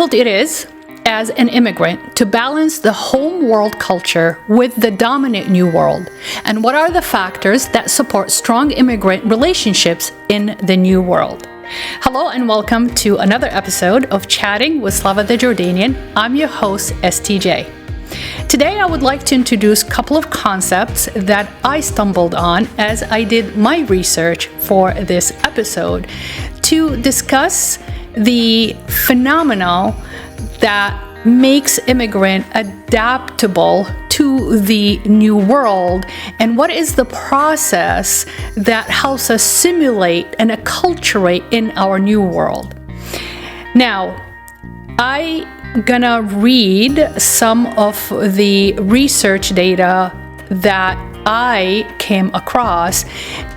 difficult it is as an immigrant to balance the home world culture with the dominant new world, and what are the factors that support strong immigrant relationships in the new world. Hello and welcome to another episode of Chatting with Slava the Jordanian. I'm your host, STJ. Today I would like to introduce a couple of concepts that I stumbled on as I did my research for this episode to discuss the phenomenon that makes immigrant adaptable to the new world, and what is the process that helps us simulate and acculturate in our new world. Now, I'm gonna read some of the research data that I came across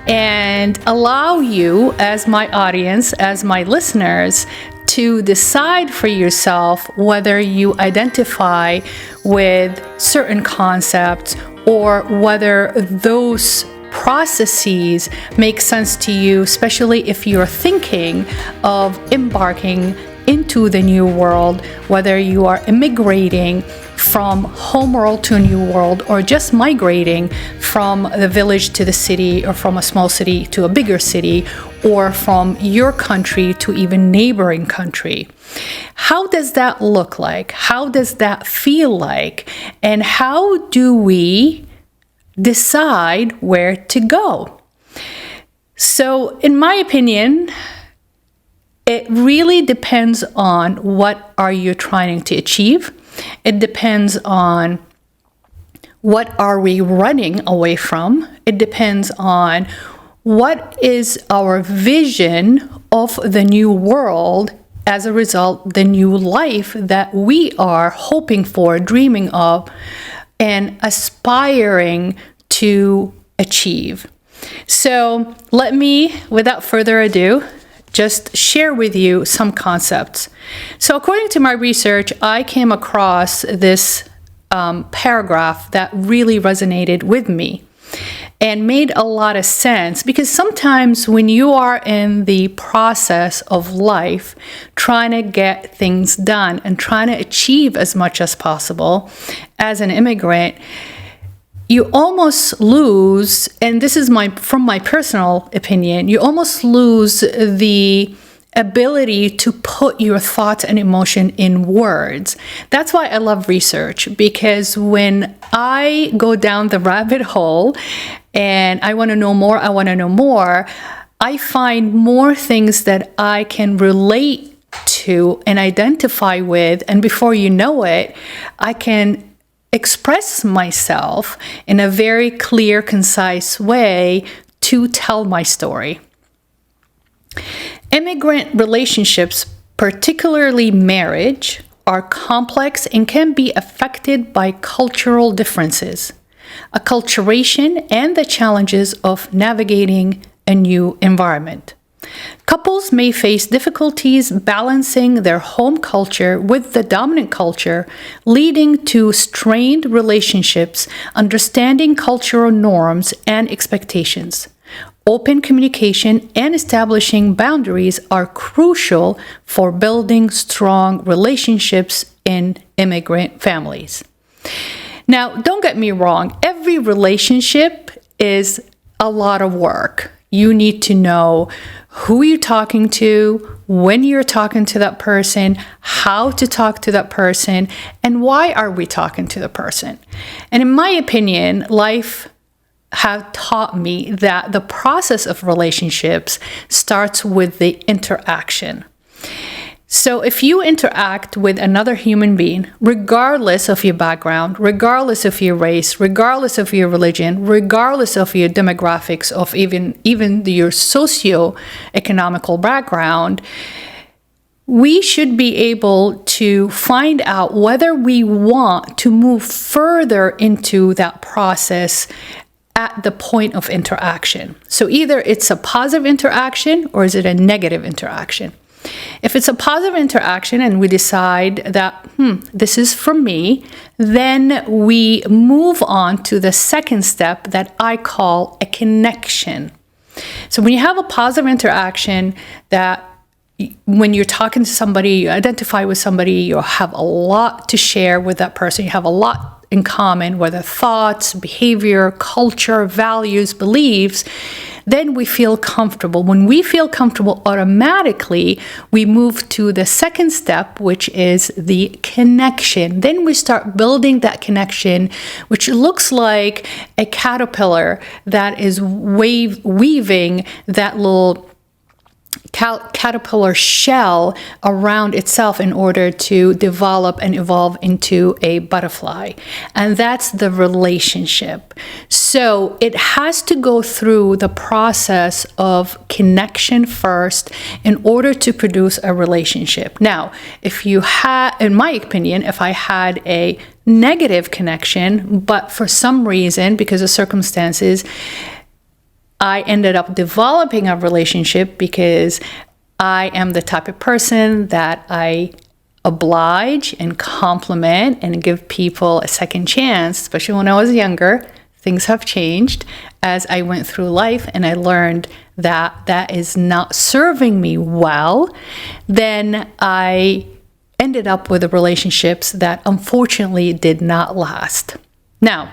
and allow you as my audience, as my listeners, to decide for yourself whether you identify with certain concepts or whether those processes make sense to you, especially if you're thinking of embarking into the new world, whether you are immigrating from home world to a new world or just migrating from the village to the city or from a small city to a bigger city or from your country to even neighboring country. How does that look like? How does that feel like? And how do we decide where to go? So, in my opinion, it really depends on what are you trying to achieve. It depends on what are we running away from. It depends on what is our vision of the new world, as a result, the new life that we are hoping for, dreaming of, and aspiring to achieve. So let me, without further ado, just share with you some concepts. So according to my research, I came across this paragraph that really resonated with me and made a lot of sense, because sometimes when you are in the process of life, trying to get things done and trying to achieve as much as possible as an immigrant, you almost lose, and this is from my personal opinion, you almost lose the ability to put your thoughts and emotion in words. That's why I love research, because when I go down the rabbit hole and I want to know more, I find more things that I can relate to and identify with, and before you know it, I can express myself in a very clear, concise way to tell my story. Immigrant relationships, particularly marriage, are complex and can be affected by cultural differences, acculturation, and the challenges of navigating a new environment. Couples may face difficulties balancing their home culture with the dominant culture, leading to strained relationships, understanding cultural norms and expectations. Open communication and establishing boundaries are crucial for building strong relationships in immigrant families. Now, don't get me wrong, every relationship is a lot of work. You need to know who you're talking to, when you're talking to that person, how to talk to that person, and why are we talking to the person. And in my opinion, life have taught me that the process of relationships starts with the interaction. So if you interact with another human being, regardless of your background, regardless of your race, regardless of your religion, regardless of your demographics, of even your socio-economical background, we should be able to find out whether we want to move further into that process at the point of interaction. So either it's a positive interaction or is it a negative interaction? If it's a positive interaction and we decide that, this is for me, then we move on to the second step that I call a connection. So when you have a positive interaction that when you're talking to somebody, you identify with somebody, you have a lot to share with that person. You have a lot in common, whether thoughts, behavior, culture, values, beliefs. Then we feel comfortable. When we feel comfortable, automatically we move to the second step, which is the connection. Then we start building that connection, which looks like a caterpillar that is weaving that little caterpillar shell around itself in order to develop and evolve into a butterfly. And that's the relationship. So it has to go through the process of connection first in order to produce a relationship. Now, if you had, in my opinion, if I had a negative connection, but for some reason, because of circumstances, I ended up developing a relationship, because I am the type of person that I oblige and compliment and give people a second chance, especially when I was younger. Things have changed as I went through life and I learned that that is not serving me well. Then I ended up with relationships that unfortunately did not last. Now,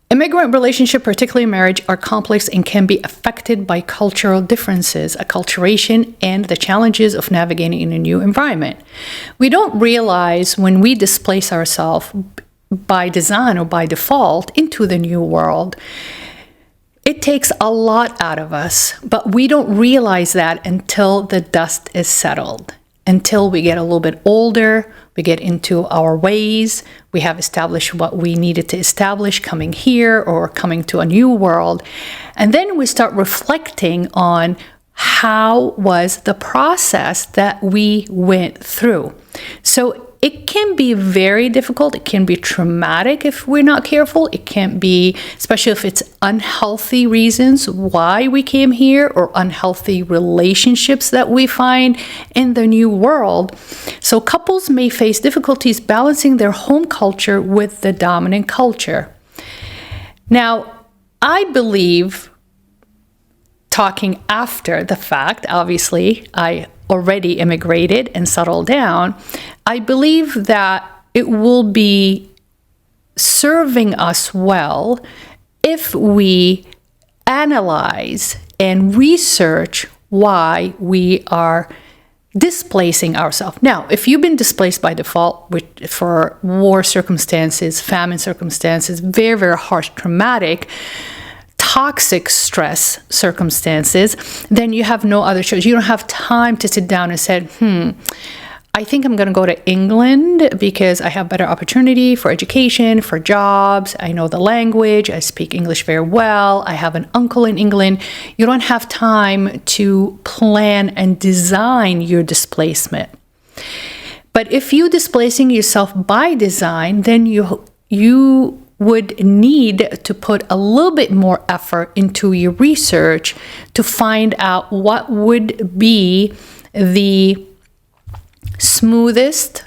immigrant relationships, particularly marriage, are complex and can be affected by cultural differences, acculturation, and the challenges of navigating in a new environment. We don't realize when we displace ourselves by design or by default into the new world. It takes a lot out of us, but we don't realize that until the dust is settled, until we get a little bit older, we get into our ways, we have established what we needed to establish coming here or coming to a new world. And then we start reflecting on how was the process that we went through. So it can be very difficult. It can be traumatic if we're not careful. It can be, especially if it's unhealthy reasons why we came here or unhealthy relationships that we find in the new world. So couples may face difficulties balancing their home culture with the dominant culture. Now, I believe, talking after the fact, obviously, I already immigrated and settled down, I believe that it will be serving us well if we analyze and research why we are displacing ourselves. Now, if you've been displaced by default for war circumstances, famine circumstances, very, very harsh, traumatic, toxic stress circumstances, then you have no other choice. You don't have time to sit down and say, I think I'm going to go to England because I have better opportunity for education, for jobs. I know the language. I speak English very well. I have an uncle in England. You don't have time to plan and design your displacement. But if you're displacing yourself by design, then you would need to put a little bit more effort into your research to find out what would be the smoothest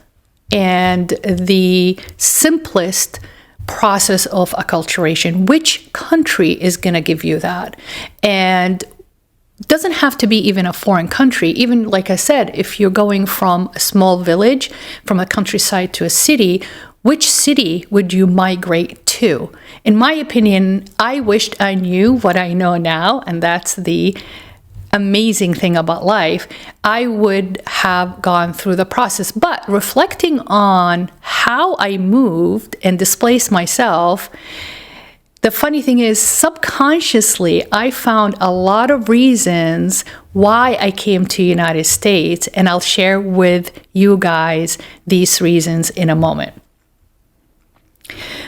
and the simplest process of acculturation. Which country is going to give you that? And it doesn't have to be even a foreign country. Even, like I said, if you're going from a small village, from a countryside to a city, which city would you migrate to? In my opinion, I wished I knew what I know now, and that's the amazing thing about life. I would have gone through the process. But reflecting on how I moved and displaced myself, the funny thing is, subconsciously, I found a lot of reasons why I came to the United States, and I'll share with you guys these reasons in a moment.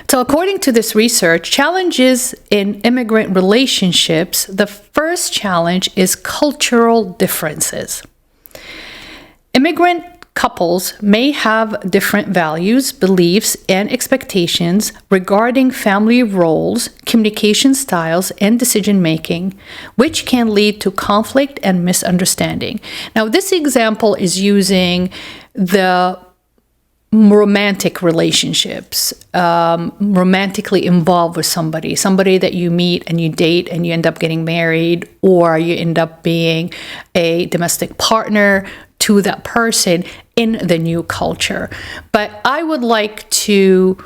So according to this research, challenges in immigrant relationships, the first challenge is cultural differences. Immigrant couples may have different values, beliefs, and expectations regarding family roles, communication styles, and decision-making, which can lead to conflict and misunderstanding. Now, this example is using the romantic relationships, romantically involved with somebody that you meet and you date and you end up getting married, or you end up being a domestic partner to that person in the new culture. But I would like to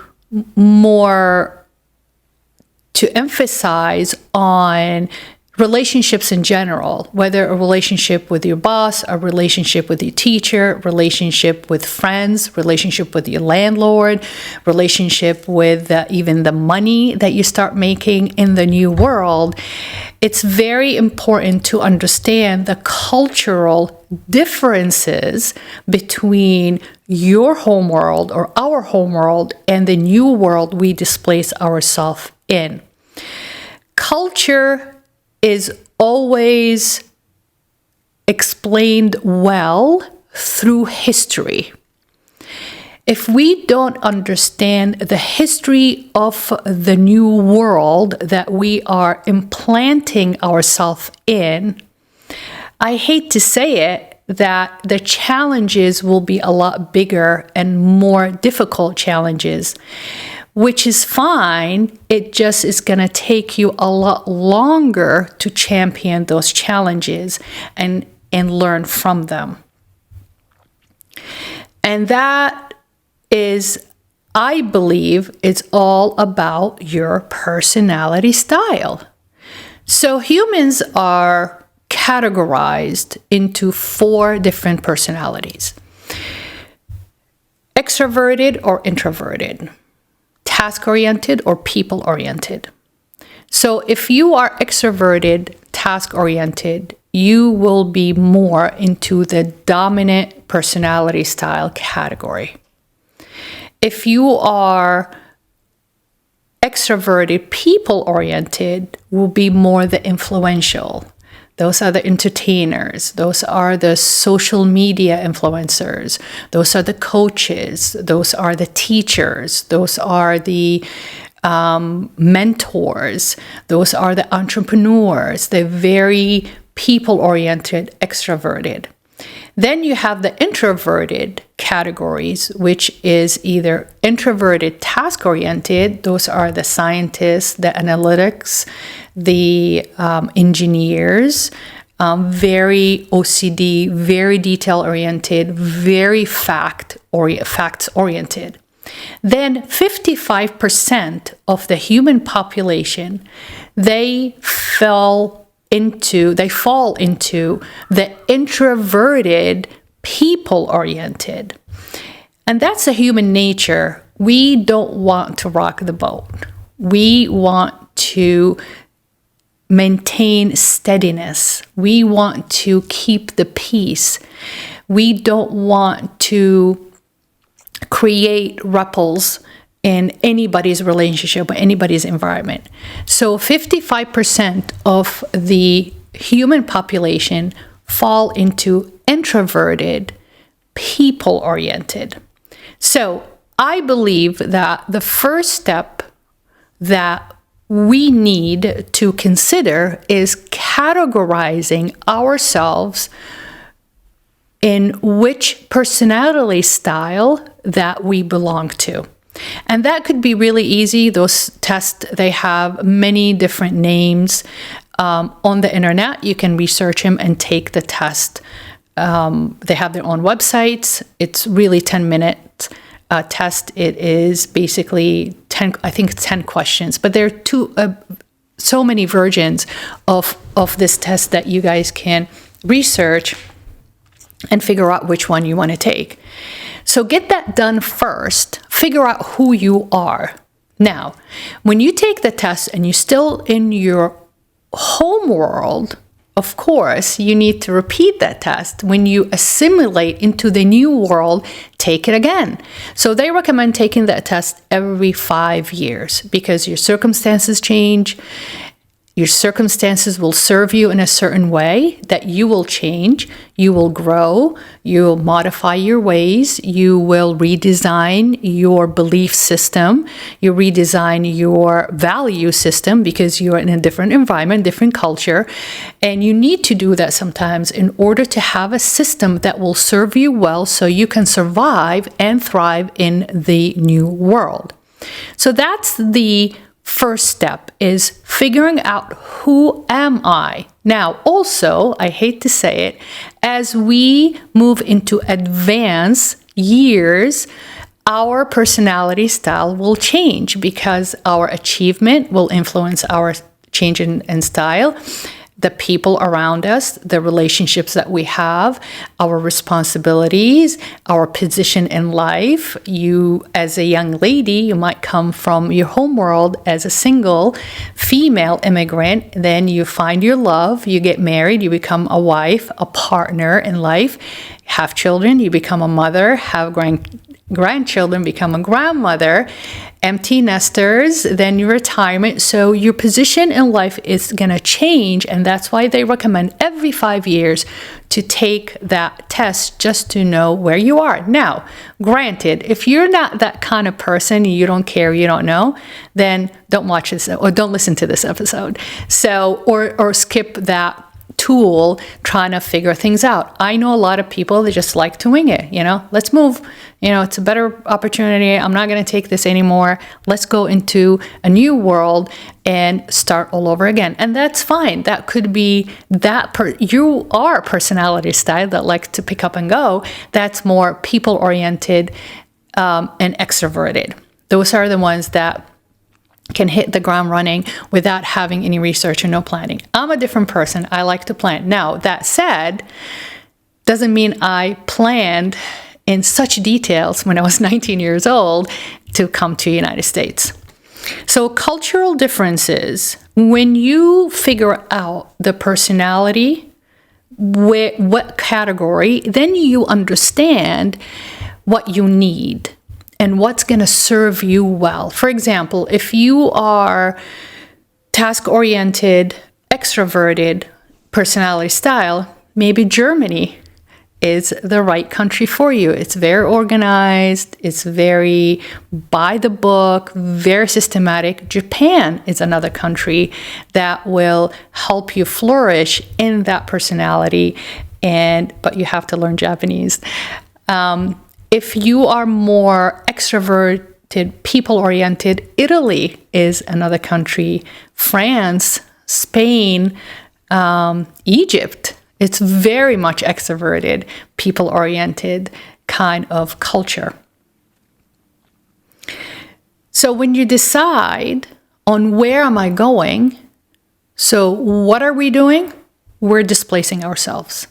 emphasize on relationships in general, whether a relationship with your boss, a relationship with your teacher, relationship with friends, relationship with your landlord, relationship with even the money that you start making in the new world. It's very important to understand the cultural differences between your home world or our home world and the new world we displace ourselves in. Culture is always explained well through history. If we don't understand the history of the new world that we are implanting ourselves in, I hate to say it, that the challenges will be a lot bigger and more difficult challenges, which is fine. It just is going to take you a lot longer to champion those challenges and learn from them. And that is, I believe, it's all about your personality style. So humans are categorized into 4 different personalities: extroverted or introverted, task-oriented or people-oriented. So if you are extroverted, task-oriented, you will be more into the dominant personality style category. If you are extroverted, people-oriented, will be more the influential. Those are the entertainers. Those are the social media influencers. Those are the coaches. Those are the teachers. Those are the mentors. Those are the entrepreneurs. They're very people-oriented, extroverted. Then you have the introverted categories, which is either introverted, task-oriented. Those are the scientists, the analytics, the engineers, very OCD, very detail-oriented, very facts-oriented. Then 55% of the human population, they fall into the introverted, people-oriented. And that's a human nature. We don't want to rock the boat. We want to maintain steadiness. We want to keep the peace. We don't want to create ripples in anybody's relationship or anybody's environment. So 55% of the human population fall into introverted, people-oriented. So I believe that the first step that we need to consider is categorizing ourselves in which personality style that we belong to. And that could be really easy. Those tests, they have many different names on the internet. You can research them and take the test. They have their own websites. It's really 10-minute test. It is basically 10 questions, but there are so many versions of this test that you guys can research and figure out which one you want to take. So get that done first. Figure out who you are. Now, when you take the test and you're still in your home world, of course, you need to repeat that test. When you assimilate into the new world, take it again. So they recommend taking that test every 5 years because your circumstances change. Your circumstances will serve you in a certain way that you will change, you will grow, you will modify your ways, you will redesign your belief system, you redesign your value system because you're in a different environment, different culture. And you need to do that sometimes in order to have a system that will serve you well so you can survive and thrive in the new world. So that's the first step, is figuring out who am I. Now, also, I hate to say it, as we move into advanced years, our personality style will change because our achievement will influence our change in style. The people around us, the relationships that we have, our responsibilities, our position in life. You, as a young lady, you might come from your home world as a single female immigrant. Then you find your love, you get married, you become a wife, a partner in life, have children, you become a mother, have grandchildren, become a grandmother, empty nesters, then your retirement. So your position in life is going to change, and that's why they recommend every 5 years to take that test just to know where you are. Now, granted, if you're not that kind of person, you don't care, you don't know, then don't watch this or don't listen to this episode. So, or skip that tool trying to figure things out. I know a lot of people that just like to wing it, let's move, it's a better opportunity. I'm not going to take this anymore. Let's go into a new world and start all over again. And that's fine. That could be you are a personality style that likes to pick up and go. That's more people oriented and extroverted. Those are the ones that can hit the ground running without having any research or no planning. I'm a different person. I like to plan. Now, that said, doesn't mean I planned in such details when I was 19 years old to come to the United States. So cultural differences, when you figure out the personality, what category, then you understand what you need and what's going to serve you well. For example, if you are task-oriented, extroverted personality style, maybe Germany is the right country for you. It's very organized, it's very by the book, very systematic. Japan is another country that will help you flourish in that personality, but you have to learn Japanese. If you are more extroverted, people-oriented, Italy is another country. France, Spain, Egypt. It's very much extroverted, people-oriented kind of culture. So when you decide on where am I going, so what are we doing? We're displacing ourselves,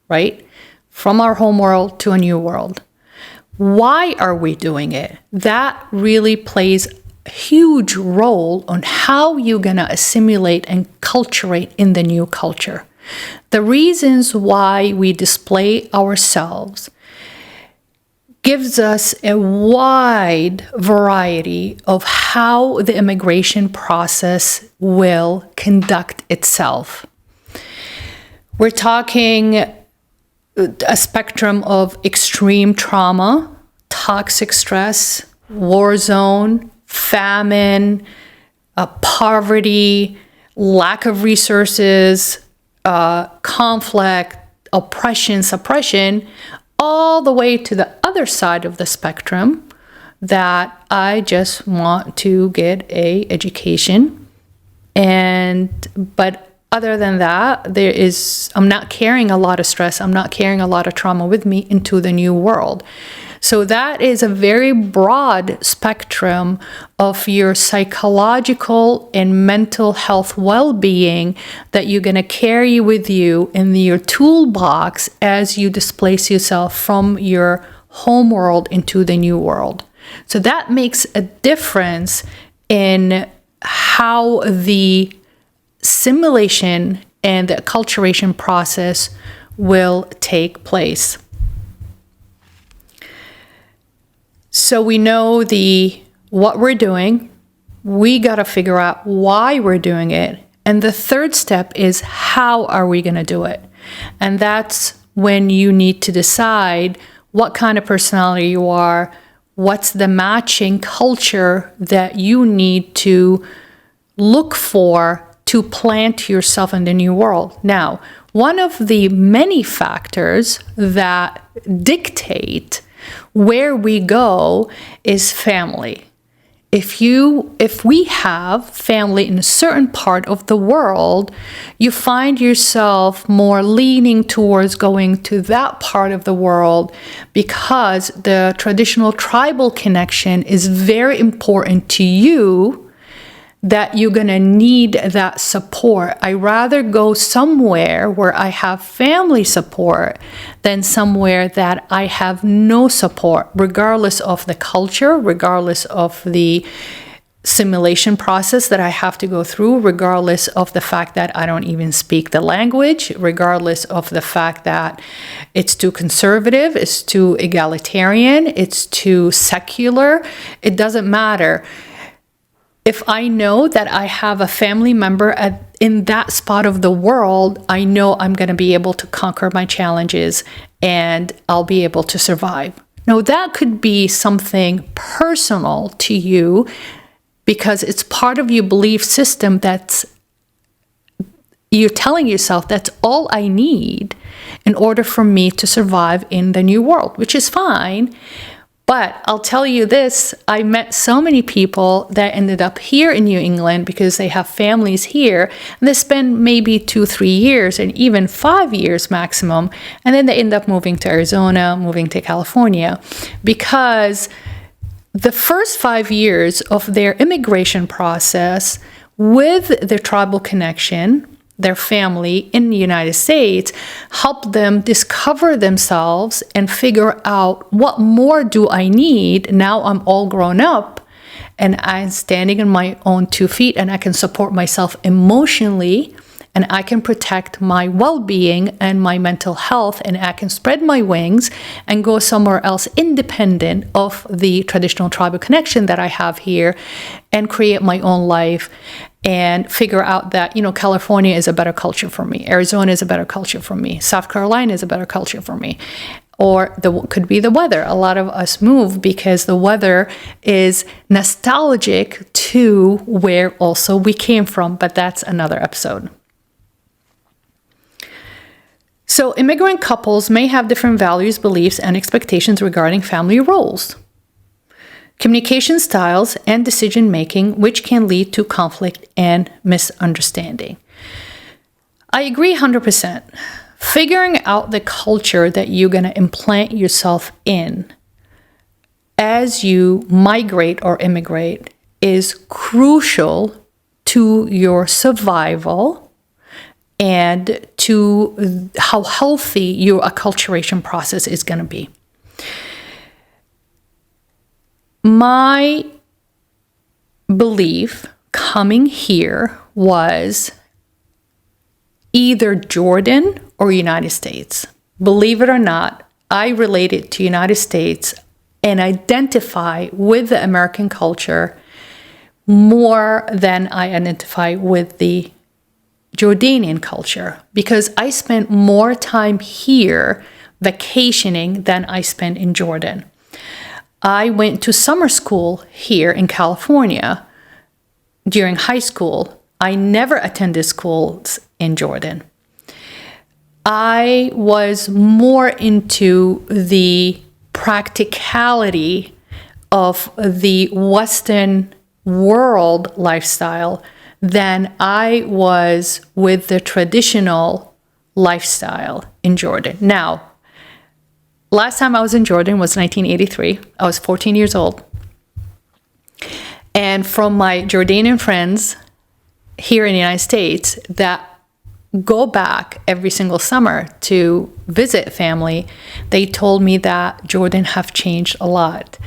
right? From our home world to a new world. Why are we doing it? That really plays a huge role on how you're going to assimilate and culturate in the new culture. The reasons why we display ourselves gives us a wide variety of how the immigration process will conduct itself. We're talking a spectrum of extreme trauma, toxic stress, war zone, famine, poverty, lack of resources, conflict, oppression, suppression, all the way to the other side of the spectrum that I just want to get an education. But other than that, I'm not carrying a lot of stress. I'm not carrying a lot of trauma with me into the new world. So that is a very broad spectrum of your psychological and mental health well-being that you're going to carry with you in your toolbox as you displace yourself from your home world into the new world. So that makes a difference in how the simulation and the acculturation process will take place. So we know what we're doing. We got to figure out why we're doing it And the third step is, how are we going to do it? And that's when you need to decide what kind of personality you are, what's the matching culture that you need to look for to plant yourself in the new world. Now, one of the many factors that dictate where we go is family. If we have family in a certain part of the world, you find yourself more leaning towards going to that part of the world because the traditional tribal connection is very important to you, that you're going to need that support. I rather go somewhere where I have family support than somewhere that I have no support, regardless of the culture, regardless of the simulation process that I have to go through, regardless of the fact that I don't even speak the language, regardless of the fact that it's too conservative, it's too egalitarian, it's too secular. It doesn't matter. If I know that I have a family member in that spot of the world, I know I'm going to be able to conquer my challenges and I'll be able to survive. Now, that could be something personal to you because it's part of your belief system that's you're telling yourself that's all I need in order for me to survive in the new world, which is fine. But I'll tell you this, I met so many people that ended up here in New England because they have families here, and they spend maybe 2-3 years and even 5 years maximum, and then they end up moving to Arizona, moving to California, because the first 5 years of their immigration process with their tribal connection, their family in the United States, help them discover themselves and figure out what more do I need. Now I'm all grown up and I'm standing on my own 2 feet and I can support myself emotionally and I can protect my well-being and my mental health, and I can spread my wings and go somewhere else independent of the traditional tribal connection that I have here and create my own life and figure out that, California is a better culture for me. Arizona is a better culture for me. South Carolina is a better culture for me. Or could be the weather. A lot of us move because the weather is nostalgic to where also we came from, but that's another episode. So immigrant couples may have different values, beliefs, and expectations regarding family roles, communication styles, and decision-making, which can lead to conflict and misunderstanding. I agree 100%. Figuring out the culture that you're going to implant yourself in as you migrate or immigrate is crucial to your survival and to how healthy your acculturation process is going to be. My belief coming here was either Jordan or United States. Believe it or not, I related to United States and identify with the American culture more than I identify with the Jordanian culture, because I spent more time here vacationing than I spent in Jordan. I went to summer school here in California during high school. I never attended schools in Jordan. I was more into the practicality of the Western world lifestyle than I was with the traditional lifestyle in Jordan. Now, last time I was in Jordan was 1983. I was 14 years old. And from my Jordanian friends here in the United States that go back every single summer to visit family, they told me that Jordan have changed a lot.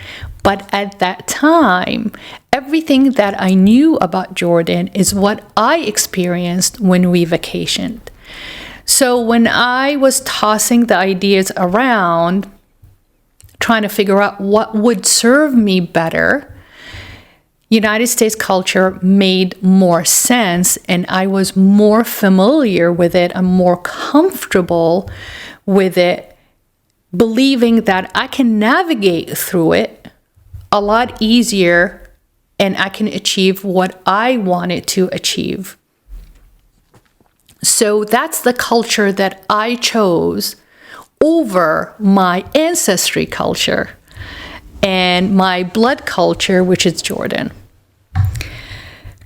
But at that time, everything that I knew about Jordan is what I experienced when we vacationed. So when I was tossing the ideas around, trying to figure out what would serve me better, United States culture made more sense, and I was more familiar with it and more comfortable with it, believing that I can navigate through it a lot easier and I can achieve what I wanted to achieve. So that's the culture that I chose over my ancestry culture and my blood culture, which is Jordan.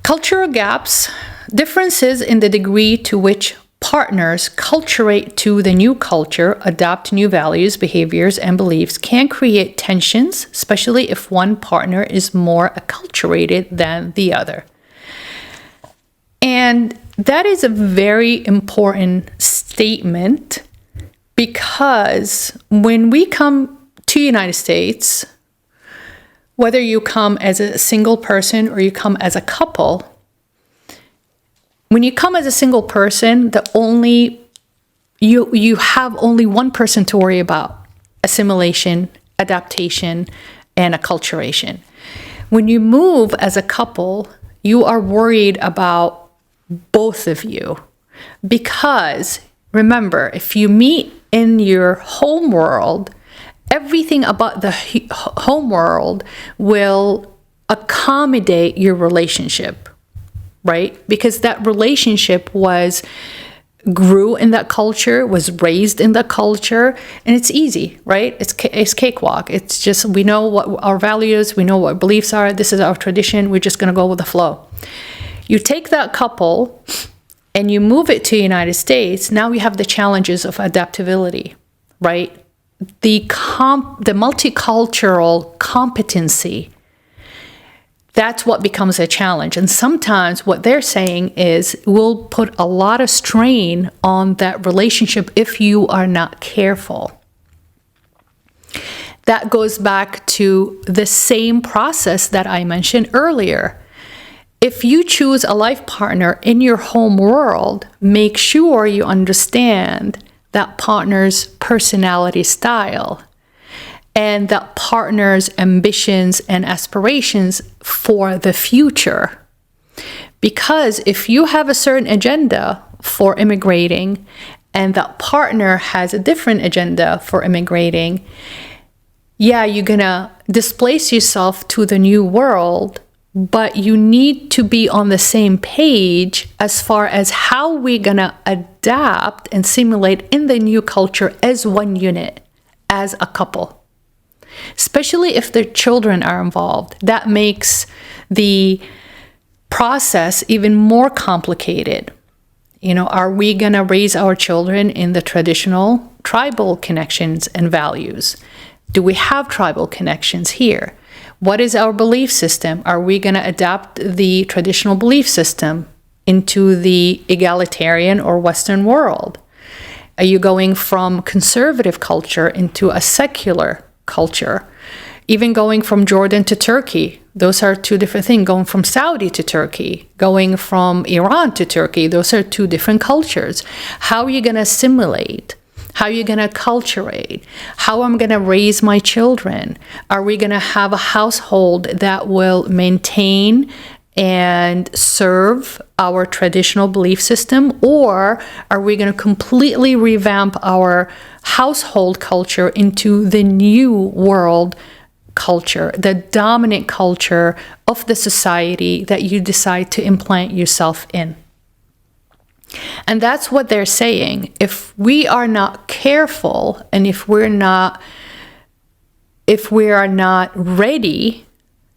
Cultural gaps, differences in the degree to which partners culturate to the new culture, adopt new values, behaviors, and beliefs can create tensions, especially if one partner is more acculturated than the other. And that is a very important statement, because when we come to the United States, whether you come as a single person or you come as a couple, when you come as a single person, you have only one person to worry about: assimilation, adaptation, and acculturation. When you move as a couple, you are worried about both of you, because remember, if you meet in your home world, everything about the home world will accommodate your relationship, right? Because that relationship grew in that culture, was raised in that culture, and it's easy, right? It's cakewalk. It's just, we know what our values, we know what our beliefs are, this is our tradition, we're just going to go with the flow. You take that couple and you move it to the United States, now we have the challenges of adaptability, right? The multicultural competency, that's what becomes a challenge. And sometimes what they're saying is we'll put a lot of strain on that relationship if you are not careful. That goes back to the same process that I mentioned earlier. If you choose a life partner in your home world, make sure you understand that partner's personality style and that partner's ambitions and aspirations for the future. Because if you have a certain agenda for immigrating and that partner has a different agenda for immigrating, yeah, you're gonna displace yourself to the new world, but you need to be on the same page as far as how we're gonna adapt and simulate in the new culture as one unit, as a couple. Especially if the children are involved. That makes the process even more complicated. You know, are we gonna raise our children in the traditional tribal connections and values? Do we have tribal connections here? What is our belief system? Are we going to adapt the traditional belief system into the egalitarian or Western world? Are you going from conservative culture into a secular culture? Even going from Jordan to Turkey, those are two different things. Going from Saudi to Turkey, going from Iran to Turkey, those are two different cultures. How are you going to assimilate? How are you going to acculturate? How am I going to raise my children? Are we going to have a household that will maintain and serve our traditional belief system? Or are we going to completely revamp our household culture into the new world culture, the dominant culture of the society that you decide to implant yourself in? And that's what they're saying. If we are not careful and if we are not ready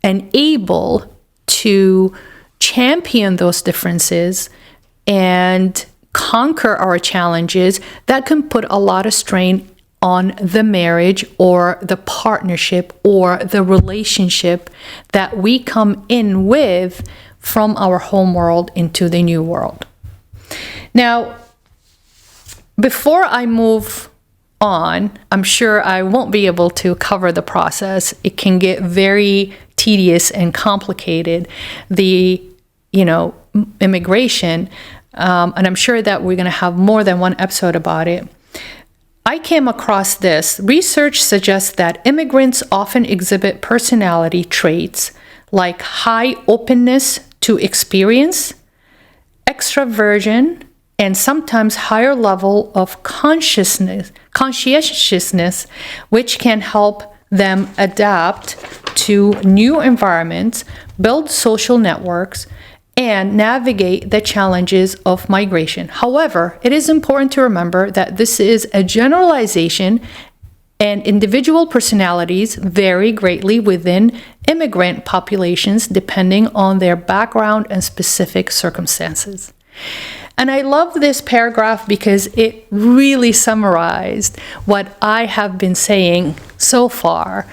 and able to champion those differences and conquer our challenges, that can put a lot of strain on the marriage or the partnership or the relationship that we come in with from our home world into the new world. Now, before I move on, I'm sure I won't be able to cover the process. It can get very tedious and complicated, the, immigration, and I'm sure that we're going to have more than one episode about it. I came across this. Research suggests that immigrants often exhibit personality traits like high openness to experience, extraversion, and sometimes higher level of conscientiousness, which can help them adapt to new environments, build social networks, and navigate the challenges of migration. However, it is important to remember that this is a generalization, and individual personalities vary greatly within immigrant populations depending on their background and specific circumstances. And I love this paragraph because it really summarized what I have been saying so far,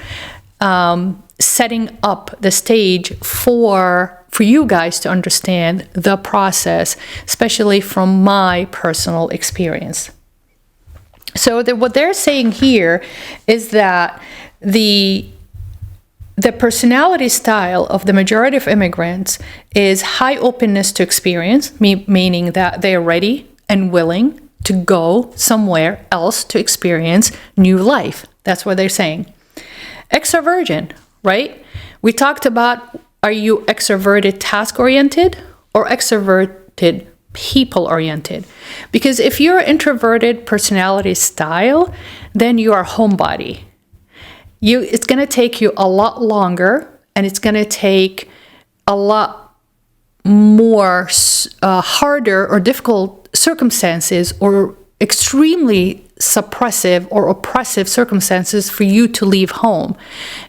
setting up the stage for you guys to understand the process, especially from my personal experience. So what they're saying here is that the personality style of the majority of immigrants is high openness to experience, meaning that they are ready and willing to go somewhere else to experience new life. That's what they're saying. Extroversion, right? We talked about, are you extroverted task-oriented or extroverted people-oriented? Because if you're introverted personality style, then you are homebody. It's going to take you a lot longer, and it's going to take a lot more harder or difficult circumstances or extremely suppressive or oppressive circumstances for you to leave home.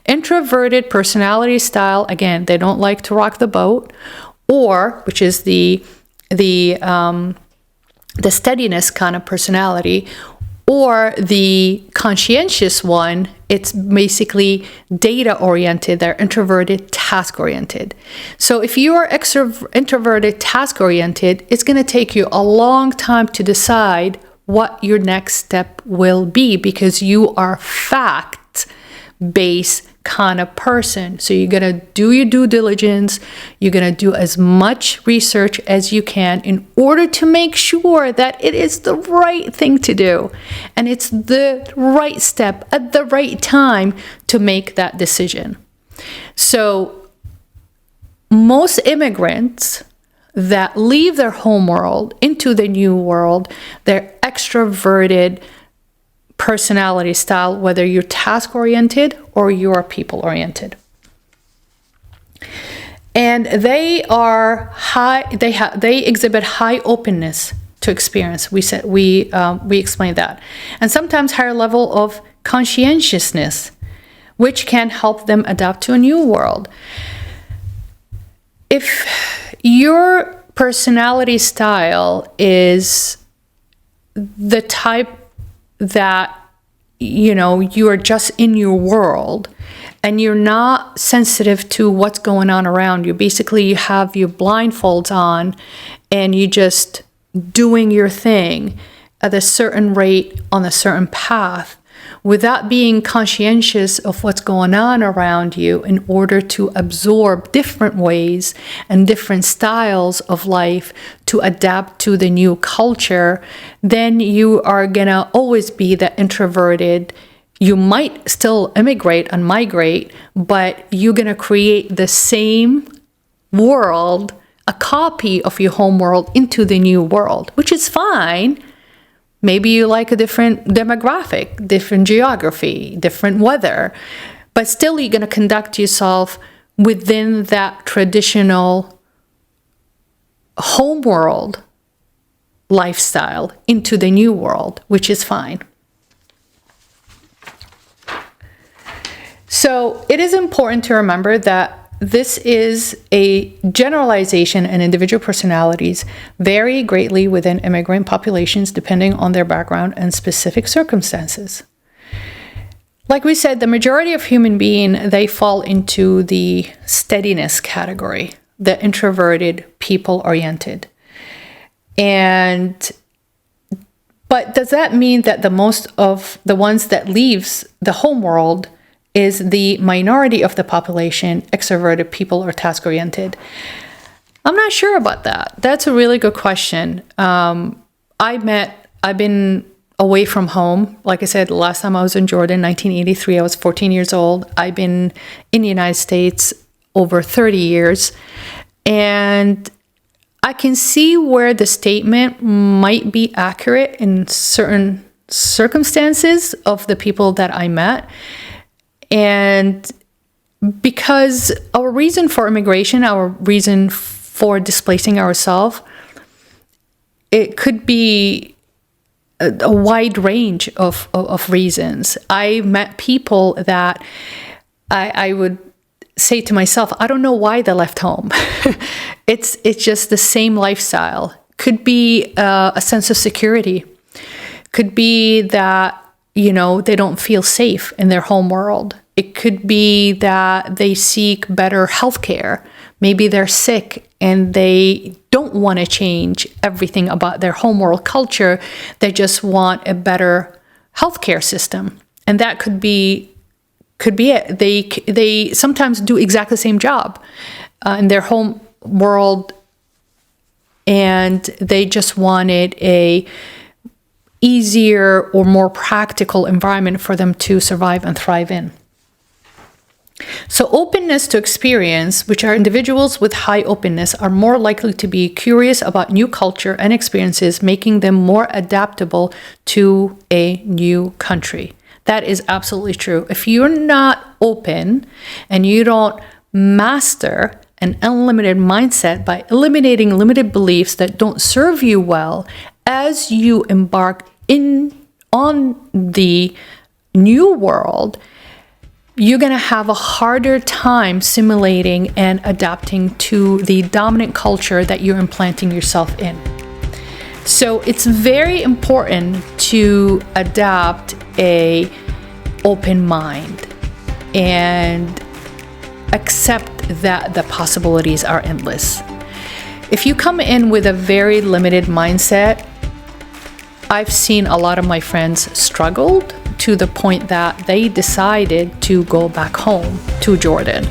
Introverted personality style, again, they don't like to rock the boat, or, which is the steadiness kind of personality, or the conscientious one, it's basically data-oriented. They're introverted, task-oriented. So if you are introverted, task-oriented, it's going to take you a long time to decide what your next step will be, because you are fact-based kind of person. So you're going to do your due diligence. You're going to do as much research as you can in order to make sure that it is the right thing to do. And it's the right step at the right time to make that decision. So most immigrants that leave their home world into the new world, they're extroverted personality style, whether you're task-oriented or you're people-oriented. And they are they exhibit high openness to experience. We explained that. And sometimes higher level of conscientiousness, which can help them adapt to a new world. If your personality style is the type that, you are just in your world and you're not sensitive to what's going on around you. Basically, you have your blindfolds on and you just doing your thing at a certain rate on a certain path without being conscientious of what's going on around you in order to absorb different ways and different styles of life to adapt to the new culture, then you are gonna always be that introverted. You might still immigrate and migrate, but you're gonna create the same world, a copy of your home world into the new world, which is fine. Maybe you like a different demographic, different geography, different weather, but still you're going to conduct yourself within that traditional home world lifestyle into the new world, which is fine. So it is important to remember that this is a generalization, and individual personalities vary greatly within immigrant populations depending on their background and specific circumstances. Like we said, the majority of human beings, they fall into the steadiness category, the introverted, people-oriented. But does that mean that the most of the ones that leaves the home world is the minority of the population, extroverted people or task-oriented? I'm not sure about that. That's a really good question. I've been away from home. Like I said, the last time I was in Jordan, 1983, I was 14 years old. I've been in the United States over 30 years. And I can see where the statement might be accurate in certain circumstances of the people that I met. And because our reason for immigration, our reason for displacing ourselves, it could be a wide range of reasons. I met people that I would say to myself, I don't know why they left home. It's just the same lifestyle. Could be a sense of security. Could be that, they don't feel safe in their home world. It could be that they seek better healthcare. Maybe they're sick and they don't want to change everything about their home world culture. They just want a better healthcare system. And that could be it. They sometimes do exactly the same job in their home world, and they just wanted a easier or more practical environment for them to survive and thrive in. So openness to experience, which are individuals with high openness, are more likely to be curious about new culture and experiences, making them more adaptable to a new country. That is absolutely true. If you're not open and you don't master an unlimited mindset by eliminating limited beliefs that don't serve you well as you embark on the new world, you're going to have a harder time simulating and adapting to the dominant culture that you're implanting yourself in. So it's very important to adapt a open mind and accept that the possibilities are endless. If you come in with a very limited mindset, I've seen a lot of my friends struggled to the point that they decided to go back home to Jordan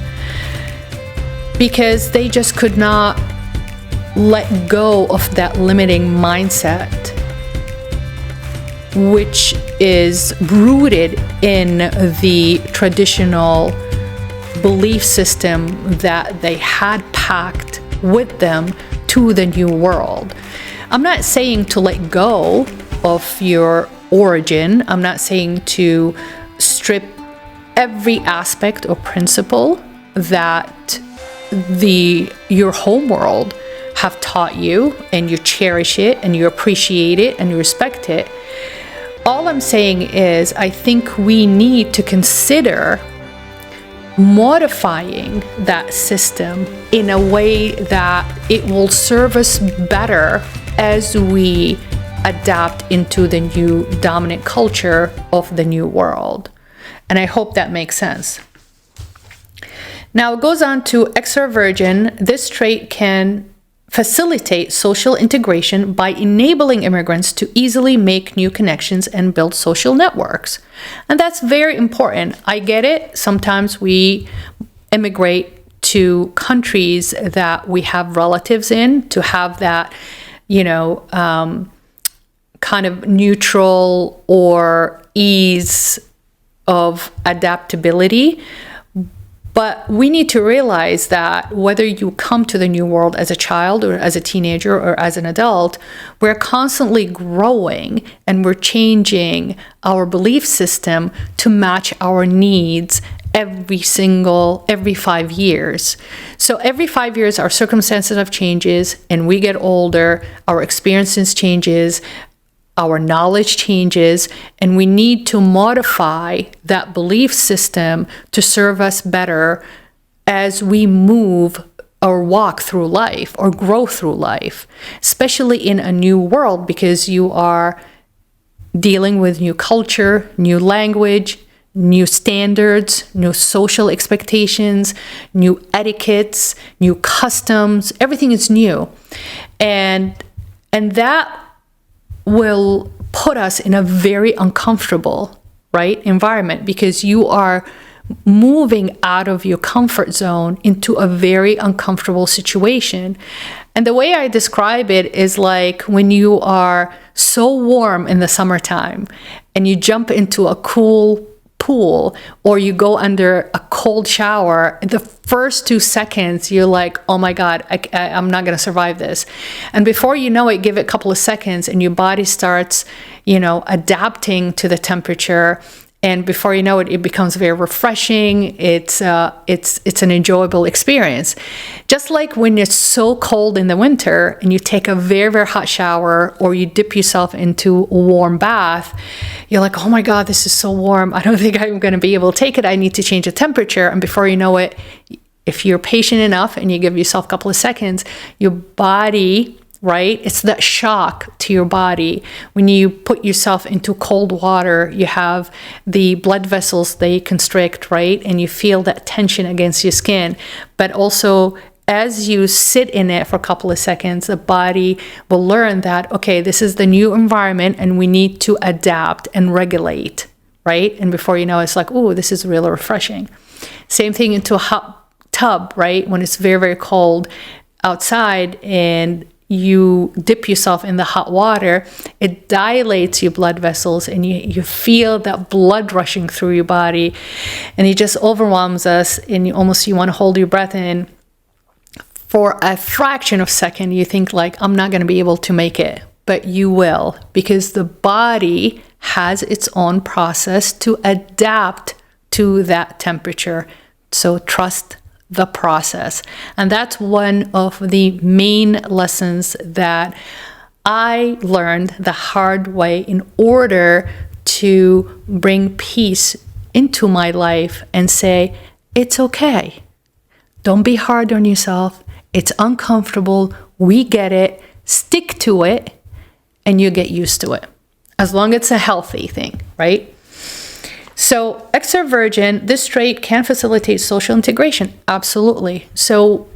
because they just could not let go of that limiting mindset, which is rooted in the traditional belief system that they had packed with them to the new world. I'm not saying to let go of your origin. I'm not saying to strip every aspect or principle that your home world have taught you, and you cherish it and you appreciate it and you respect it. All I'm saying is I think we need to consider modifying that system in a way that it will serve us better as we adapt into the new dominant culture of the new world. And I hope that makes sense. Now it goes on to extraversion. This trait can facilitate social integration by enabling immigrants to easily make new connections and build social networks. And that's very important. I get it. Sometimes we immigrate to countries that we have relatives in to have that, kind of neutral or ease of adaptability. But we need to realize that whether you come to the new world as a child or as a teenager or as an adult, we're constantly growing and we're changing our belief system to match our needs every 5 years. So every 5 years, our circumstances have changes and we get older, our experiences changes, our knowledge changes, and we need to modify that belief system to serve us better as we move or walk through life or grow through life, especially in a new world, because you are dealing with new culture, new language, new standards, new social expectations, new etiquettes, new customs. Everything is new. And that will put us in a very uncomfortable, environment, because you are moving out of your comfort zone into a very uncomfortable situation. And the way I describe it is like when you are so warm in the summertime and you jump into a cool pool or you go under a cold shower, the first 2 seconds you're like, oh my God, I'm not going to survive this. And before you know it, give it a couple of seconds and your body starts, adapting to the temperature. And before you know it, it becomes very refreshing. It's an enjoyable experience. Just like when it's so cold in the winter and you take a very, very hot shower or you dip yourself into a warm bath, you're like, oh my God, this is so warm. I don't think I'm going to be able to take it. I need to change the temperature. And before you know it, if you're patient enough and you give yourself a couple of seconds, your body, right? It's that shock to your body. When you put yourself into cold water, you have the blood vessels, they constrict, right? And you feel that tension against your skin. But also, as you sit in it for a couple of seconds, the body will learn that, okay, this is the new environment and we need to adapt and regulate, right? And before you know, it's like, oh, this is really refreshing. Same thing into a hot tub, right? When it's very, very cold outside and you dip yourself in the hot water, it dilates your blood vessels and you feel that blood rushing through your body and it just overwhelms us and you want to hold your breath in. For a fraction of a second, you think like, I'm not going to be able to make it, but you will, because the body has its own process to adapt to that temperature. So trust the process. And that's one of the main lessons that I learned the hard way in order to bring peace into my life and say, it's okay. Don't be hard on yourself. It's uncomfortable. We get it. Stick to it and you get used to it. As long as it's a healthy thing, right? So extroversion, this trait can facilitate social integration. Absolutely. So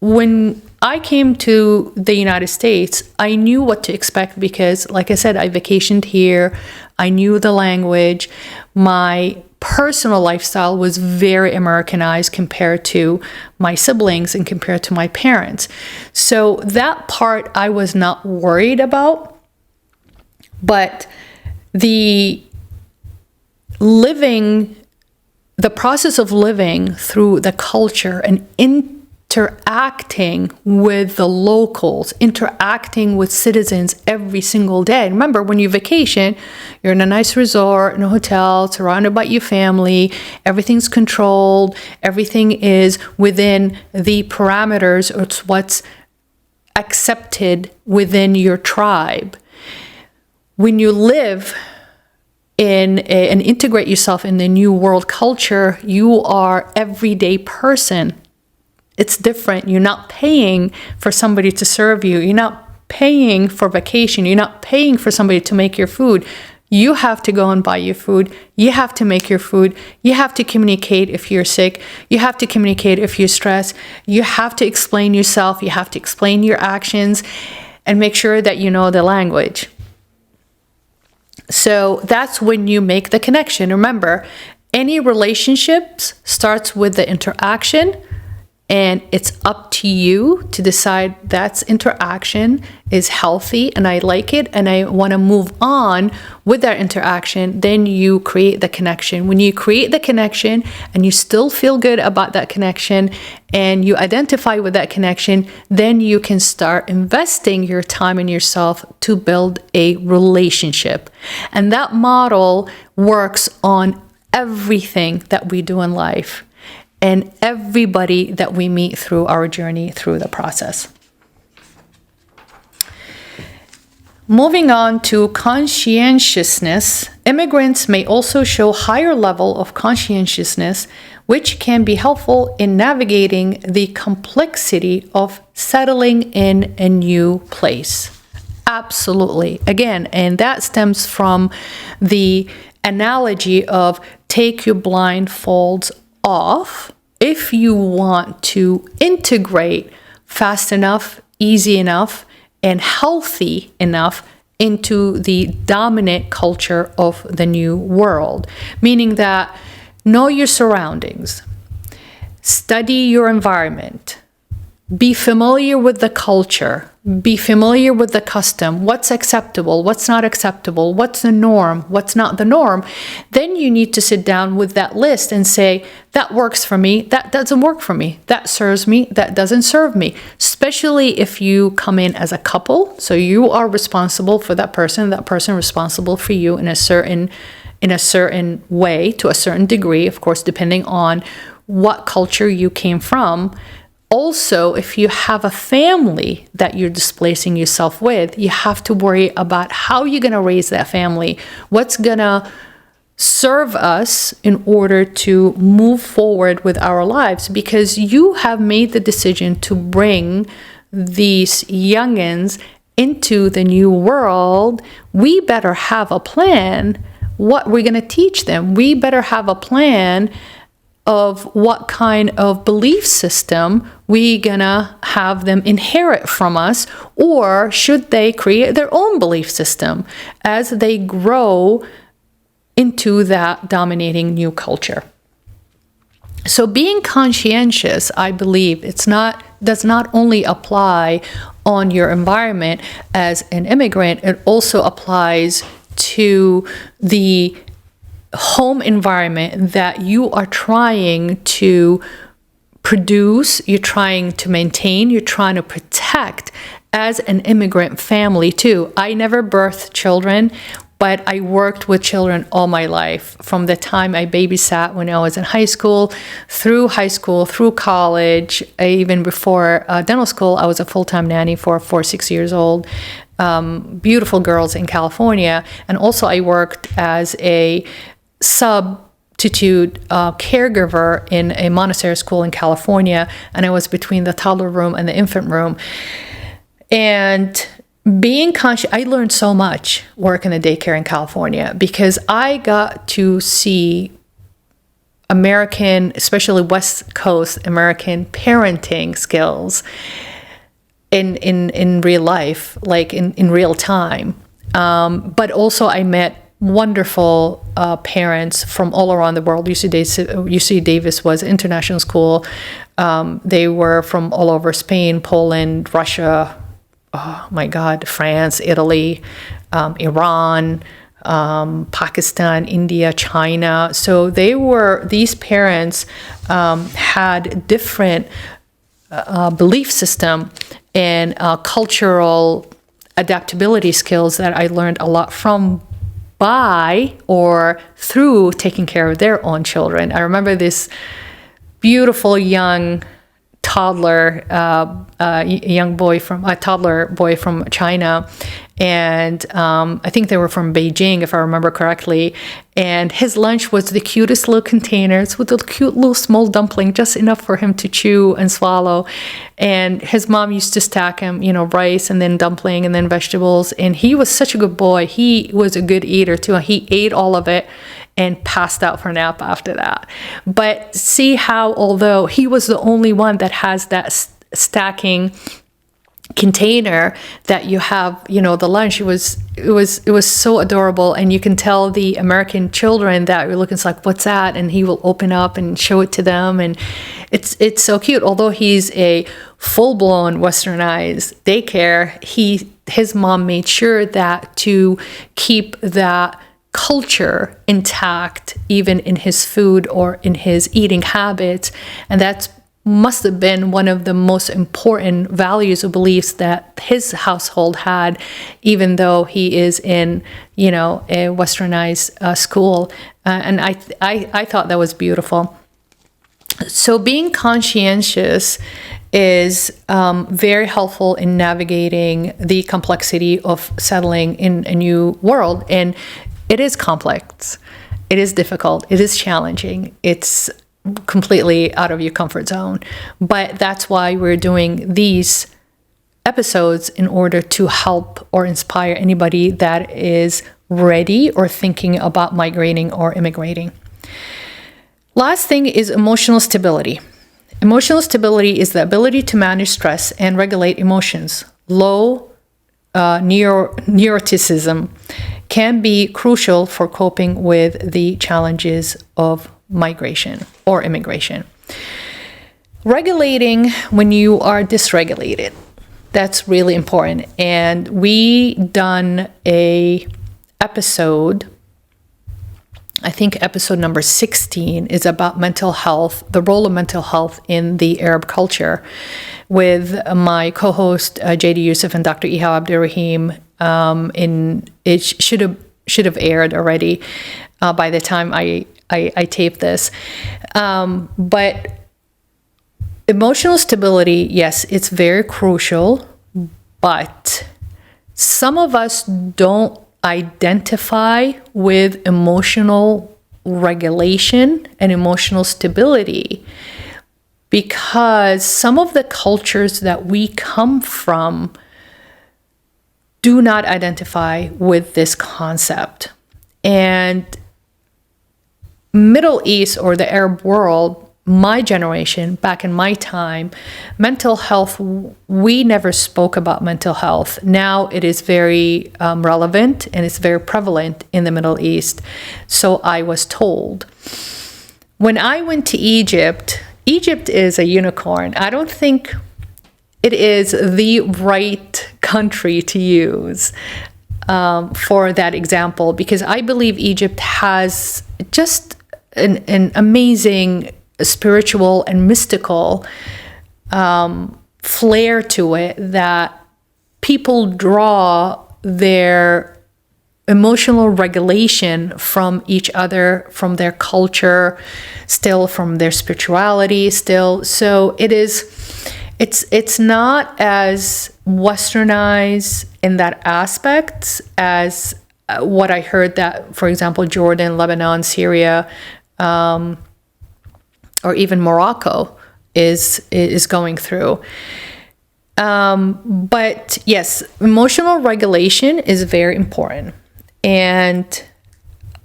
when I came to the United States, I knew what to expect because, like I said, I vacationed here. I knew the language. My personal lifestyle was very Americanized compared to my siblings and compared to my parents. So that part I was not worried about. But the process of living through the culture and interacting with the locals, interacting with citizens every single day. Remember, when you vacation, you're in a nice resort, in a hotel, surrounded by your family, everything's controlled, everything is within the parameters, or it's what's accepted within your tribe. When you live and integrate yourself in the new world culture, you are everyday person. It's different. You're not paying for somebody to serve you. You're not paying for vacation. You're not paying for somebody to make your food. You have to go and buy your food. You have to make your food. You have to communicate if you're sick. You have to communicate if you're stressed. You have to explain yourself. You have to explain your actions and make sure that you know the language. So that's when you make the connection. Remember, any relationships starts with the interaction, and it's up to you to decide that interaction is healthy and I like it and I want to move on with that interaction. Then you create the connection. When you create the connection and you still feel good about that connection and you identify with that connection, then you can start investing your time in yourself to build a relationship. And that model works on everything that we do in life and everybody that we meet through our journey through the process. Moving on to conscientiousness, immigrants may also show higher level of conscientiousness, which can be helpful in navigating the complexity of settling in a new place. Absolutely. Again, and that stems from the analogy of take your blindfolds off if you want to integrate fast enough, easy enough, and healthy enough into the dominant culture of the new world. Meaning that know your surroundings, study your environment, be familiar with the culture, be familiar with the custom, what's acceptable, what's not acceptable, what's the norm, what's not the norm, then you need to sit down with that list and say, that works for me, that doesn't work for me, that serves me, that doesn't serve me. Especially if you come in as a couple, so you are responsible for that person responsible for you in a certain way, to a certain degree, of course, depending on what culture you came from. Also, if you have a family that you're displacing yourself with, you have to worry about how you're going to raise that family, what's going to serve us in order to move forward with our lives, because you have made the decision to bring these youngins into the new world. We better have a plan what we're going to teach them. We better have a plan of what kind of belief system we gonna have them inherit from us, or should they create their own belief system as they grow into that dominating new culture. So being conscientious, I believe, does not only apply on your environment as an immigrant, it also applies to the home environment that you are trying to produce, you're trying to maintain, you're trying to protect as an immigrant family too. I never birthed children, but I worked with children all my life, from the time I babysat when I was in high school, through college, even before dental school. I was a full-time nanny for 6 years old. Beautiful girls in California. And also I worked as a substitute caregiver in a Montessori school in California, and I was between the toddler room and the infant room. And being conscious, I learned so much working in a daycare in California, because I got to see American, especially West Coast American parenting skills in real life, like in real time. But also I met wonderful parents from all around the world. UC Davis was an international school. They were from all over Spain, Poland, Russia, oh my God, France, Italy, Iran, Pakistan, India, China. So these parents had different belief system and cultural adaptability skills that I learned a lot from, by or through taking care of their own children. I remember this beautiful young toddler boy from China, and I think they were from Beijing, if I remember correctly. And his lunch was the cutest little containers with a cute little small dumpling, just enough for him to chew and swallow. And his mom used to stack him, rice and then dumpling and then vegetables. And he was such a good boy. He was a good eater too. He ate all of it and passed out for a nap after that. But see how, although he was the only one that has that stacking container that you have, the lunch, it was so adorable. And you can tell the American children that you're looking, it's like, what's that? And he will open up and show it to them. And it's so cute. Although he's a full-blown westernized daycare, his mom made sure that to keep that culture intact, even in his food or in his eating habits. And that's must have been one of the most important values or beliefs that his household had, even though he is in, a westernized school. And I thought that was beautiful. So being conscientious is very helpful in navigating the complexity of settling in a new world. And it is complex. It is difficult. It is challenging. It's completely out of your comfort zone. But that's why we're doing these episodes, in order to help or inspire anybody that is ready or thinking about migrating or immigrating. Last thing is emotional stability. Emotional stability is the ability to manage stress and regulate emotions. Low neuroticism can be crucial for coping with the challenges of migration or immigration. Regulating when you are dysregulated. That's really important. And we done a episode, I think episode number 16 is about mental health, the role of mental health in the Arab culture, with my co-host JD Yusuf and Dr. Ihab Abdurrahim. It should have aired already by the time I taped this. But emotional stability, yes, it's very crucial, but some of us don't identify with emotional regulation and emotional stability because some of the cultures that we come from do not identify with this concept. And Middle East or the Arab world, my generation, back in my time, mental health, we never spoke about mental health. Now it is very relevant and it's very prevalent in the Middle East. So I was told. When I went to Egypt, Egypt is a unicorn. I don't think it is the right country to use for that example, because I believe Egypt has just an amazing spiritual and mystical flair to it that people draw their emotional regulation from each other, from their culture, still from their spirituality, still. So it's not as westernized in that aspect as what I heard that, for example, Jordan, Lebanon, Syria, or even Morocco is going through. But yes, emotional regulation is very important. And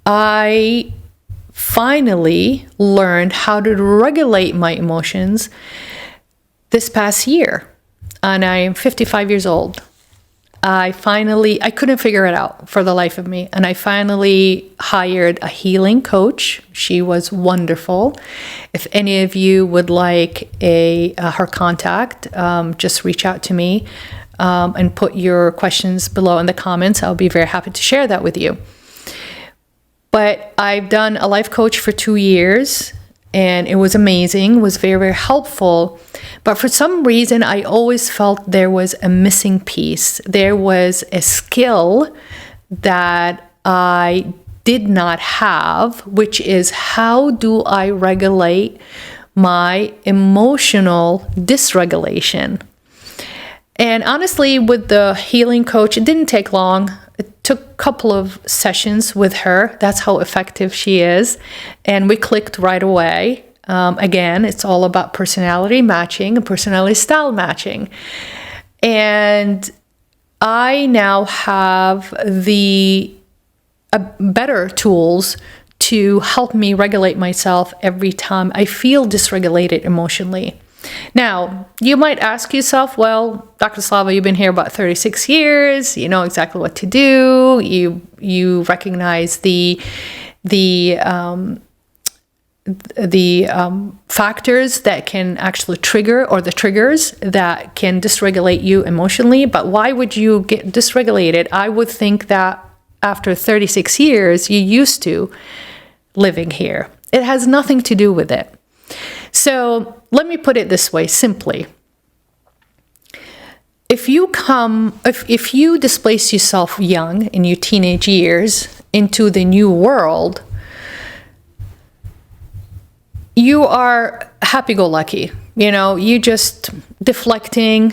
I finally learned how to regulate my emotions this past year. And I am 55 years old. I couldn't figure it out for the life of me. And I finally hired a healing coach. She was wonderful. If any of you would like her contact, just reach out to me and put your questions below in the comments. I'll be very happy to share that with you. But I've done a life coach for 2 years. And it was amazing, was very, very helpful. But for some reason, I always felt there was a missing piece. There was a skill that I did not have, which is how do I regulate my emotional dysregulation? And honestly, with the healing coach, it didn't take long. It took a couple of sessions with her. That's how effective she is. And we clicked right away. Again, it's all about personality matching and personality style matching. And I now have better tools to help me regulate myself every time I feel dysregulated emotionally. Now, you might ask yourself, well, Dr. Slava, you've been here about 36 years. You know exactly what to do. You recognize the factors that can actually trigger, or the triggers that can dysregulate you emotionally. But why would you get dysregulated? I would think that after 36 years, you're used to living here. It has nothing to do with it. So let me put it this way, simply. If you displace yourself young in your teenage years into the new world, you are happy-go-lucky. You just deflecting,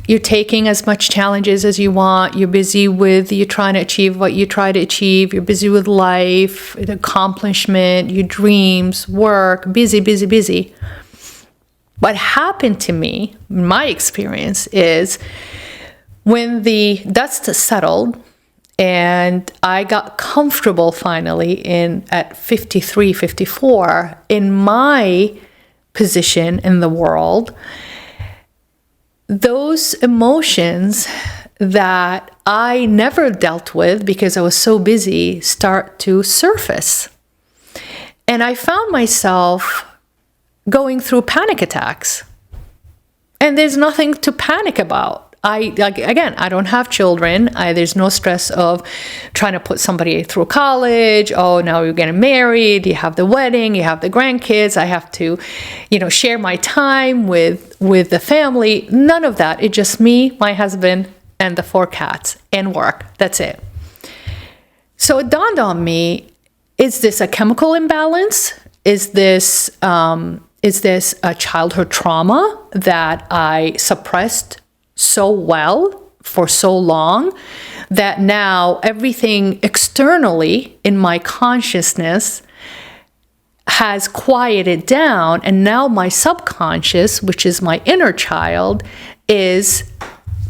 you're taking as much challenges as you want, you're trying to achieve what you try to achieve, you're busy with life, accomplishment, your dreams, work, busy. What happened to me, my experience, is when the dust settled and I got comfortable finally at 53, 54 in my position in the world, those emotions that I never dealt with because I was so busy start to surface. And I found myself going through panic attacks. And there's nothing to panic about. I don't have children. There's no stress of trying to put somebody through college. Oh, now you're getting married. You have the wedding. You have the grandkids. I have to, share my time with the family. None of that. It's just me, my husband, and the 4 cats and work. That's it. So it dawned on me, is this a chemical imbalance? Is this a childhood trauma that I suppressed so well for so long that now everything externally in my consciousness has quieted down, and now my subconscious, which is my inner child, is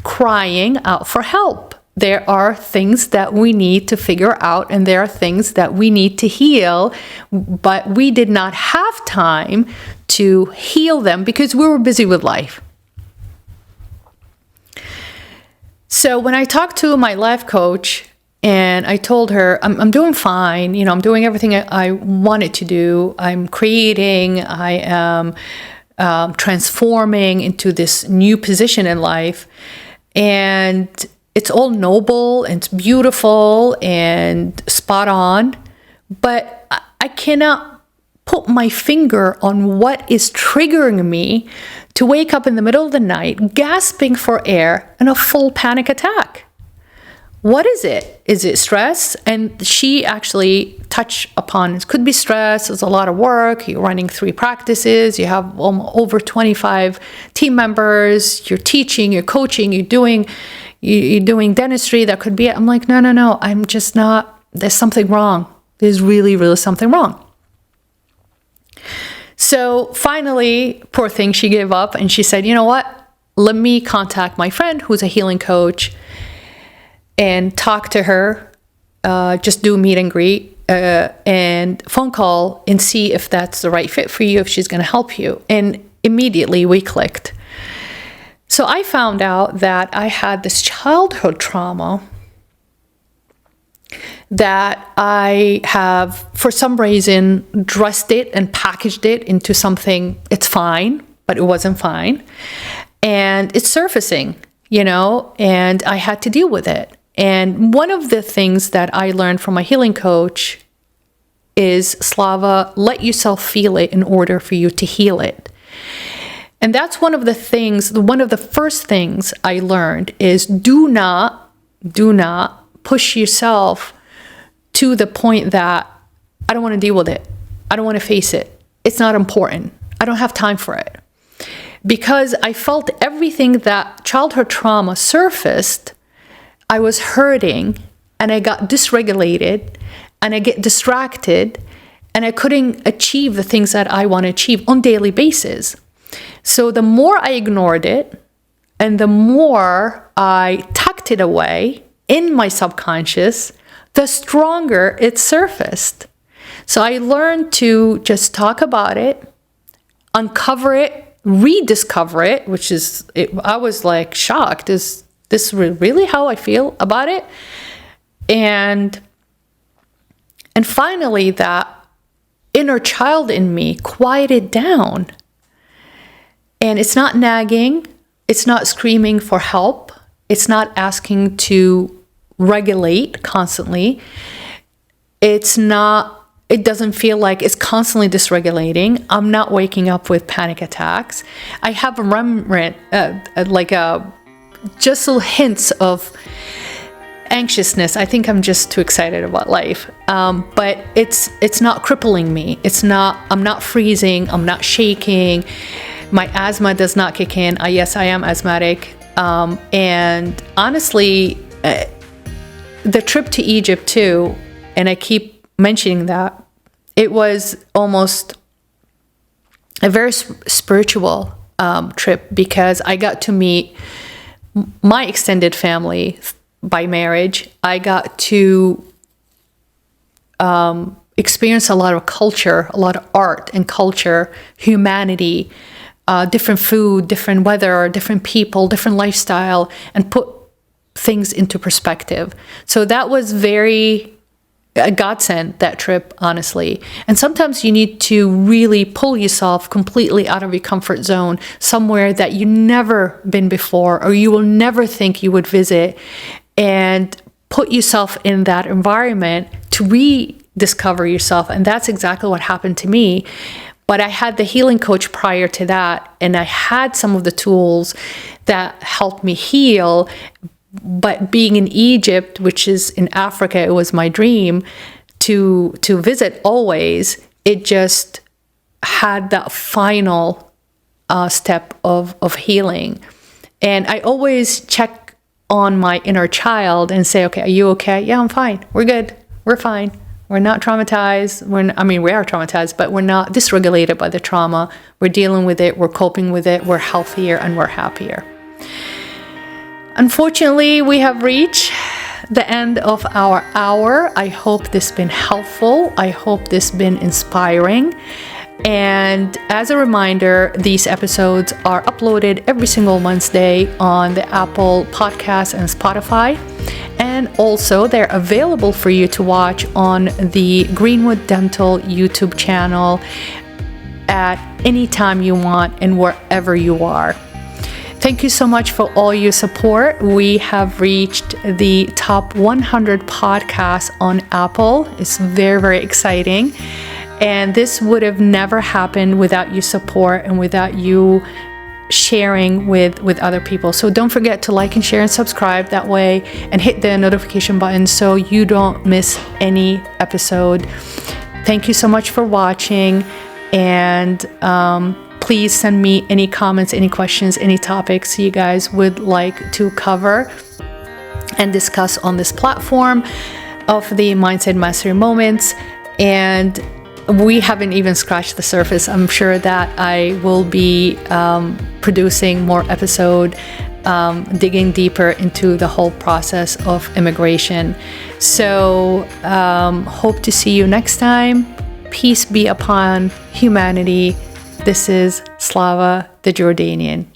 crying out for help. There are things that we need to figure out, and there are things that we need to heal, but we did not have time to heal them because we were busy with life. So when I talked to my life coach and I told her, I'm doing fine, I'm doing everything I wanted to do. I'm creating, I am transforming into this new position in life. And it's all noble and it's beautiful and spot on. But I cannot put my finger on what is triggering me to wake up in the middle of the night, gasping for air, and a full panic attack. What is it? Is it stress? And she actually touched upon it. Could be stress. It's a lot of work. You're running 3 practices. You have over 25 team members. You're teaching. You're coaching. You're doing dentistry. That could be it. I'm like, no. I'm just not. There's something wrong. There's really, really something wrong. So finally, poor thing, she gave up and she said, you know what? Let me contact my friend who's a healing coach and talk to her, just do a meet and greet and phone call and see if that's the right fit for you, if she's going to help you. And immediately we clicked. So I found out that I had this childhood trauma that I have, for some reason, dressed it and packaged it into something, it's fine, but it wasn't fine. And it's surfacing, and I had to deal with it. And one of the things that I learned from my healing coach is, Slava, let yourself feel it in order for you to heal it. And that's one of the first things I learned is do not push yourself to the point that I don't want to deal with it. I don't want to face it. It's not important. I don't have time for it. Because I felt everything that childhood trauma surfaced, I was hurting and I got dysregulated and I get distracted and I couldn't achieve the things that I want to achieve on a daily basis. So the more I ignored it and the more I tucked it away in my subconscious, the stronger it surfaced. So I learned to just talk about it, uncover it, rediscover it, I was like shocked. Is this really how I feel about it? And finally that inner child in me quieted down. And it's not nagging. It's not screaming for help. It's not asking to regulate constantly. It doesn't feel like it's constantly dysregulating. I'm not waking up with panic attacks. I have a remnant, just little hints of anxiousness. I think I'm just too excited about life. But it's not crippling me. I'm not freezing. I'm not shaking. My asthma does not kick in. Yes, I am asthmatic. And honestly, the trip to Egypt too, and I keep mentioning that, it was almost a very spiritual trip because I got to meet my extended family by marriage. I got to experience a lot of culture, a lot of art and culture, humanity, different food, different weather, different people, different lifestyle, and put things into perspective. So that was very a godsend, that trip, honestly. And sometimes you need to really pull yourself completely out of your comfort zone, somewhere that you've never been before or you will never think you would visit, and put yourself in that environment to rediscover yourself. And that's exactly what happened to me. But I had the healing coach prior to that, and I had some of the tools that helped me heal. But being in Egypt, which is in Africa, it was my dream to visit always. It just had that final step of healing. And I always check on my inner child and say, okay, are you okay? Yeah, I'm fine. We're good. We're fine. We're not traumatized. We are traumatized, but we're not dysregulated by the trauma. We're dealing with it. We're coping with it. We're healthier and we're happier. Unfortunately, we have reached the end of our hour. I hope this has been helpful. I hope this has been inspiring. And as a reminder, these episodes are uploaded every single Wednesday on the Apple Podcasts and Spotify. And also, they're available for you to watch on the Greenwood Dental YouTube channel at any time you want and wherever you are. Thank you so much for all your support. We have reached the top 100 podcasts on Apple. It's very, very exciting. And this would have never happened without your support and without you sharing with other people. So don't forget to like and share and subscribe that way, and hit the notification button so you don't miss any episode. Thank you so much for watching, and please send me any comments, any questions, any topics you guys would like to cover and discuss on this platform of the Mindset Mastery Moments. And we haven't even scratched the surface. I'm sure that I will be producing more episode, digging deeper into the whole process of immigration. So hope to see you next time. Peace be upon humanity. This is Slava, the Jordanian.